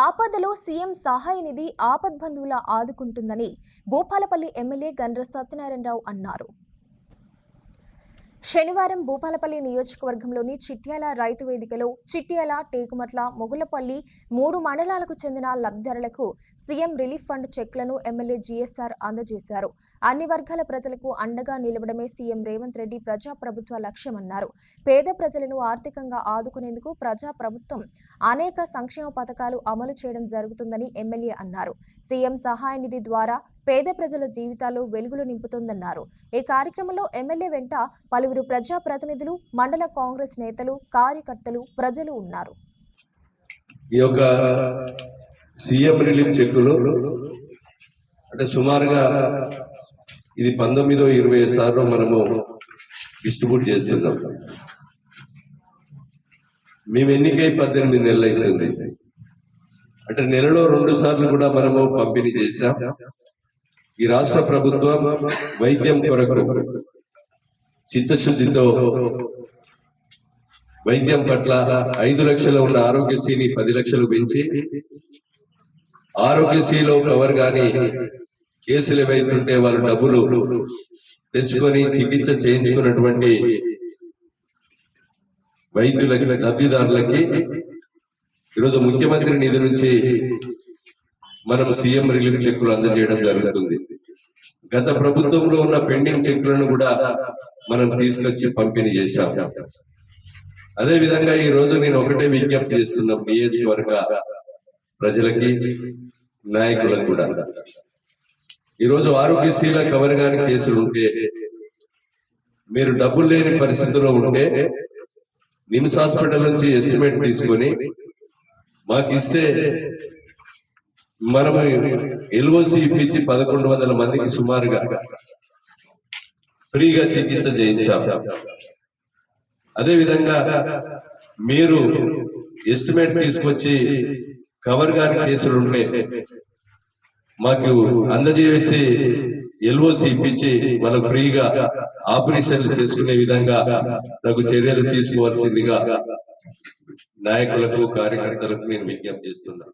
ఆపదలో సీఎం సహాయ నిధి ఆపద్బంధువుల ఆదుకుంటుందని భూపాలపల్లి ఎమ్మెల్యే గండ్ర సత్యనారాయణరావు అన్నారు. శనివారం భూపాలపల్లి నియోజకవర్గంలోని చిట్యాల రైతు వేదికలో చిట్యాల, టేకుమట్ల, మొగులపల్లి 3 మండలాలకు చెందిన లబ్ధిదారులకు సీఎం రిలీఫ్ ఫండ్ చెక్లను ఎమ్మెల్యే జీఎస్ఆర్ అందజేశారు. అన్ని వర్గాల ప్రజలకు అండగా నిలవడమే సీఎం రేవంత్ రెడ్డి ప్రజాప్రభుత్వ లక్ష్యమన్నారు. పేద ప్రజలను ఆర్థికంగా ఆదుకునేందుకు ప్రజాప్రభుత్వం అనేక సంక్షేమ పథకాలు అమలు చేయడం జరుగుతుందని ఎమ్మెల్యే అన్నారు. సీఎం సహాయ నిధి ద్వారా పేద ప్రజల జీవితాల్లో వెలుగులు నింపుతోందన్నారు. ఈ కార్యక్రమంలో ఎమ్మెల్యే వెంట పలువురు ప్రజాప్రతినిధులు, మండల కాంగ్రెస్ నేతలు, కార్యకర్తలు, ప్రజలు ఉన్నారు. ఈ యొక్క సీఎం రిలీఫ్ చెక్కులు అంటే సుమారుగా ఇది 19-20 సార్లు మనము డిస్ట్రిబ్యూట్ చేస్తున్నాం. మేము ఎన్నికై 18 నెలలు అవుతుంది. అంటే నెలలో 2 సార్లు కూడా మనము పంపిణీ చేశాం. ఈ రాష్ట్ర ప్రభుత్వం వైద్యం కొరకు చిత్తశుద్ధితో వైద్యం పట్ల 5 లక్షలు ఉన్న ఆరోగ్యశ్రీని 10 లక్షలు పెంచి ఆరోగ్యశ్రీలో కవర్ గాని కేసులు ఏవైతుంటే వాళ్ళు డబ్బులు తెచ్చుకొని చికిత్స చేయించుకున్నటువంటి వైద్యులకి, లబ్ధిదారులకి ఈరోజు ముఖ్యమంత్రి నిధి నుంచి మనం సీఎం రిలీఫ్ చెక్కులు అందజేయడం జరుగుతుంది. గత ప్రభుత్వంలో ఉన్న పెండింగ్ చెక్కులను కూడా మనం తీసుకొచ్చి పంపిణీ చేశాం. అదే విధంగా ఈ రోజు నేను ఒకటే విజ్ఞప్తి చేస్తున్నా నియోజకవర్గ ప్రజలకి, నాయకులకు కూడా. ఈరోజు ఆరోగ్యశ్రీల కవర్ గాని కేసులు ఉంటే, మీరు డబ్బులు లేని పరిస్థితుల్లో ఉంటే నిమ్స్ హాస్పిటల్ నుంచి ఎస్టిమేట్ తీసుకొని మాకు ఇస్తే మనము ఎల్ఓసి ఇప్పించి 1100 మందికి సుమారుగా ఫ్రీగా చికిత్స చేయించాం. అదేవిధంగా మీరు ఎస్టిమేట్ తీసుకొచ్చి కవర్ గాని కేసులు ఉంటే మాకు అందజేసి ఎల్ఓసి ఇప్పించి వాళ్ళకు ఫ్రీగా ఆపరేషన్లు చేసుకునే విధంగా తగు చర్యలు తీసుకోవాల్సిందిగా నాయకులకు, కార్యకర్తలకు నేను విజ్ఞప్తి చేస్తున్నాను.